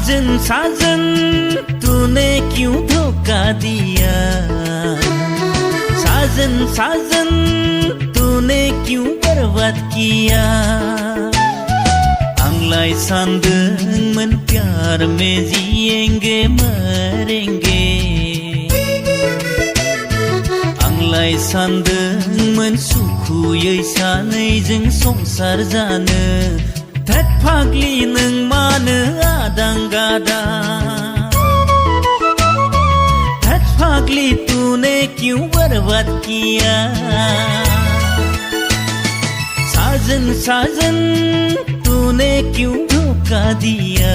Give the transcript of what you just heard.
साजन साजन तूने क्यों धोखा दिया, साजन साजन तूने क्यों बर्बाद किया। आंलाय सानदोंमोन प्यार में जिएंगे मरेंगे, आंलाय सानदोंमोन सुखुयै सानैजों संसार जानो। धत फाग्लि नों मानो आदां गादां, धत फाग्लि तूने क्यों बर्बाद किया। साजन साजन तूने क्यों धोखा दिया।